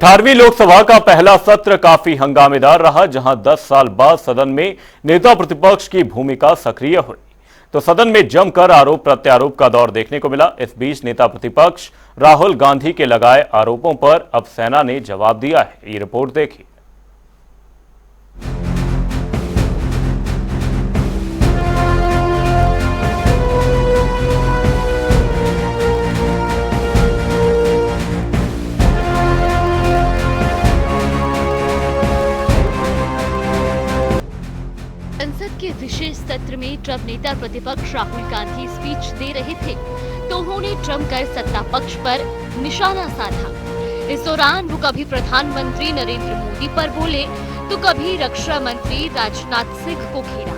18वीं लोकसभा का पहला सत्र काफी हंगामेदार रहा, जहां 10 साल बाद सदन में नेता प्रतिपक्ष की भूमिका सक्रिय हुई तो सदन में जमकर आरोप प्रत्यारोप का दौर देखने को मिला। इस बीच नेता प्रतिपक्ष राहुल गांधी के लगाए आरोपों पर अब सेना ने जवाब दिया है। ये रिपोर्ट देखिए। संसद के विशेष सत्र में जब नेता प्रतिपक्ष राहुल गांधी स्पीच दे रहे थे तो उन्होंने जमकर सत्ता पक्ष पर निशाना साधा। इस दौरान वो कभी प्रधानमंत्री नरेंद्र मोदी पर बोले तो कभी रक्षा मंत्री राजनाथ सिंह को घेरा।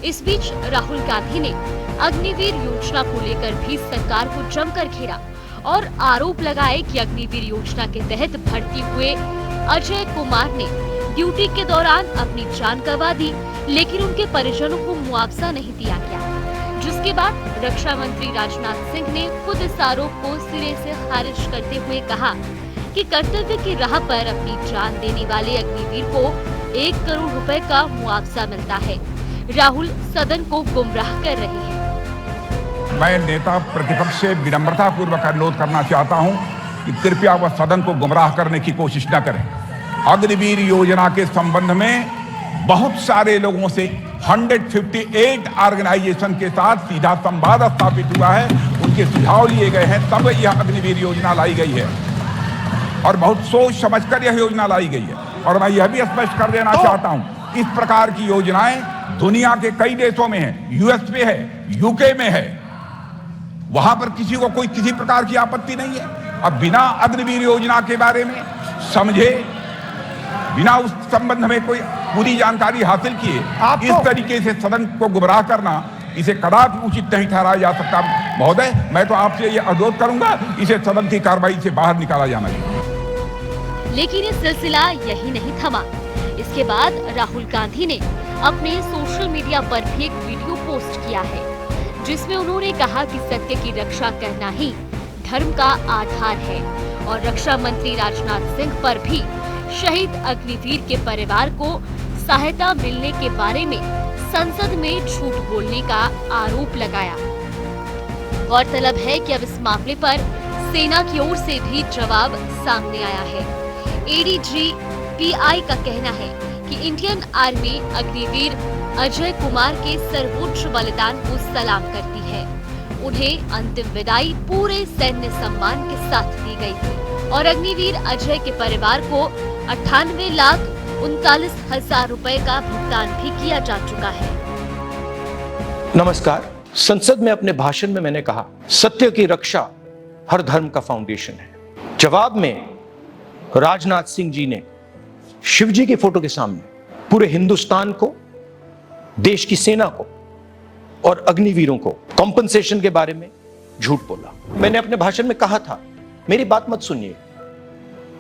इस बीच राहुल गांधी ने अग्निवीर योजना को लेकर भी सरकार को जमकर घेरा और आरोप लगाए कि अग्निवीर योजना के तहत भर्ती हुए अजय कुमार ने ड्यूटी के दौरान अपनी जान गंवा दी, लेकिन उनके परिजनों को मुआवजा नहीं दिया गया। जिसके बाद रक्षा मंत्री राजनाथ सिंह ने खुद इस आरोप को सिरे से खारिज करते हुए कहा कि कर्तव्य की राह पर अपनी जान देने वाले अग्निवीर को 1 करोड़ रुपए का मुआवजा मिलता है। राहुल सदन को गुमराह कर रहे हैं। मैं नेता प्रतिपक्ष से विनम्रता पूर्वक अनुरोध करना चाहता हूं कि कृपया वह सदन को गुमराह करने की कोशिश न करें। अग्निवीर योजना के संबंध में बहुत सारे लोगों से 158 ऑर्गेनाइजेशन के साथ सीधा संवाद स्थापित हुआ है, उनके सुझाव लिए गए हैं, तब यह अग्निवीर योजना लाई गई है और बहुत सोच समझकर यह योजना लाई गई है। और मैं यह भी स्पष्ट कर देना चाहता हूं, इस प्रकार की योजनाएं दुनिया के कई देशों में है, यूएस में है, यूके में है, वहां पर किसी को कोई किसी प्रकार की आपत्ति नहीं है। अब बिना अग्निवीर योजना के बारे में समझे, बिना उस संबंध में कोई पूरी जानकारी हासिल किए इस तरीके से सदन को गुमराह करना, इसे कदापि उचित नहीं ठहराया जा सकता। महोदय, मैं तो आपसे ये अनुरोध करूंगा, इसे सदन की कार्रवाई से बाहर निकाला जाना चाहिए। लेकिन ये सिलसिला यही नहीं थमा। इसके बाद राहुल गांधी ने अपने सोशल मीडिया पर भी एक वीडियो पोस्ट किया है, जिसमें उन्होंने कहा कि सत्य की रक्षा करना ही धर्म का आधार है और रक्षा मंत्री राजनाथ सिंह पर भी शहीद अग्निवीर के परिवार को सहायता मिलने के बारे में संसद में झूठ बोलने का आरोप लगाया। गौरतलब है कि अब इस मामले पर सेना की ओर से भी जवाब सामने आया है। ADG-PI का कहना है कि इंडियन आर्मी अग्निवीर अजय कुमार के सर्वोच्च बलिदान को सलाम करती है। उन्हें अंतिम विदाई पूरे सैन्य सम्मान के साथ दी गई थी और अग्निवीर अजय के परिवार को 98,39,000 रुपए का भुगतान भी किया जा चुका है। नमस्कार। संसद में अपने भाषण में मैंने कहा, सत्य की रक्षा हर धर्म का फाउंडेशन है। जवाब में राजनाथ सिंह जी ने शिवजी की फोटो के सामने पूरे हिंदुस्तान को, देश की सेना को और अग्निवीरों को कॉम्पनसेशन के बारे में झूठ बोला। मैंने अपने भाषण में कहा था, मेरी बात मत सुनिए,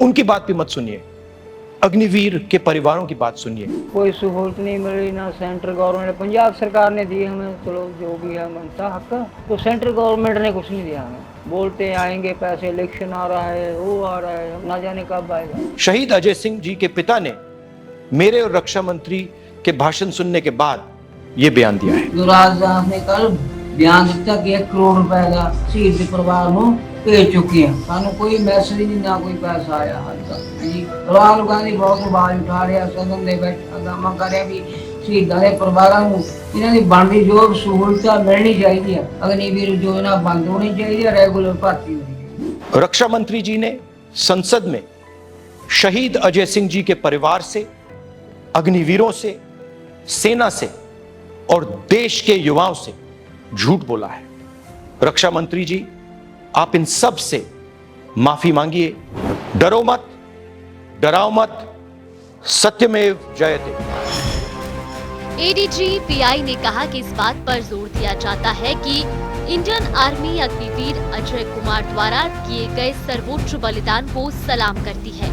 उनकी बात भी मत सुनिए, अग्निवीर के परिवारों की बात सुनिए। कोई सहूलत नहीं मिल रही, ना सेंट्रल गवर्नमेंट, पंजाब सरकार ने दी हमें, चलो जो भी है मनता हक, तो सेंट्रल गवर्नमेंट ने कुछ नहीं दिया हमें। बोलते आएंगे पैसे, इलेक्शन आ रहा है, वो आ रहा है, ना जाने कब आएगा। शहीद अजय सिंह जी के पिता ने मेरे और रक्षा मंत्री के भाषण सुनने के बाद ये बयान दिया है। जो राजनाथ ने कल बयान दिता कि 1 करोड़ रुपए का शहीद के परिवार को भेज चुके हैं, सानू कोई मैसेज नहीं, ना कोई पैसा आया हाल तक जी। राहुल गांधी बहुत आवाज उठा रहा, सदन दे बैठ हंगामा कर रहा भी शहीदां दे परिवारां नूं इन्हां दी बनदी जो सहूलतां मिलनी चाहिए, अग्निवीर योजना बंद होनी चाहिए, रेगुलर भर्ती होनी चाहिए। रक्षा मंत्री जी ने संसद में शहीद अजय सिंह जी के परिवार से, अग्निवीरों से, सेना से और देश के युवाओं से झूठ बोला है। रक्षा मंत्री जी, आप इन सब से माफी मांगिए। डरो मत, डराओ मत, सत्यमेव जयते। ADG-PI ने कहा कि इस बात पर जोर दिया जाता है कि इंडियन आर्मी अग्निवीर अजय कुमार द्वारा किए गए सर्वोच्च बलिदान को सलाम करती है।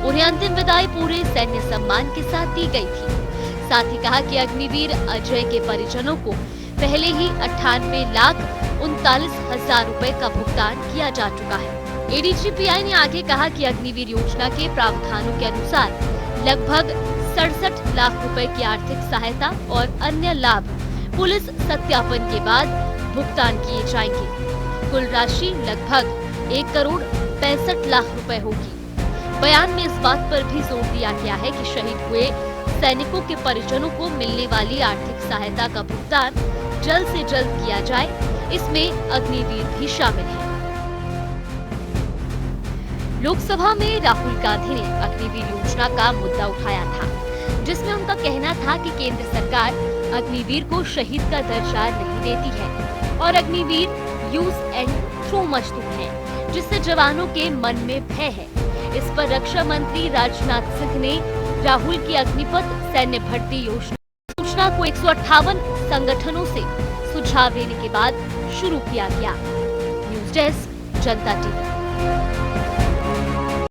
उन्हें अंतिम विदाई पूरे सैन्य सम्मान के साथ दी गई थी। साथ ही कहा कि अग्निवीर अजय के परिजनों को पहले ही 98,39,000 रुपए का भुगतान किया जा चुका है। एडीजीपीआई ने आगे कहा कि अग्निवीर योजना के प्रावधानों के अनुसार लगभग 67 लाख रुपए की आर्थिक सहायता और अन्य लाभ पुलिस सत्यापन के बाद भुगतान किए जाएंगे। कुल राशि लगभग 1 करोड़ 65 लाख रुपए होगी। बयान में इस बात पर भी जोर दिया गया है कि शहीद हुए सैनिकों के परिजनों को मिलने वाली आर्थिक सहायता का भुगतान जल्द से जल्द किया जाए। इसमें अग्निवीर भी शामिल है। लोकसभा में राहुल गांधी ने अग्निवीर योजना का मुद्दा उठाया था, जिसमें उनका कहना था कि केंद्र सरकार अग्निवीर को शहीद का दर्जा नहीं देती है और अग्निवीर यूज एंड थ्रो मजदूर है, जिससे जवानों के मन में भय है। इस पर रक्षा मंत्री राजनाथ सिंह ने राहुल की अग्निपथ सैन्य भर्ती योजना को 158 संगठनों से सुझाव लेने के बाद शुरू किया गया। न्यूज डेस्क, जनता टीवी।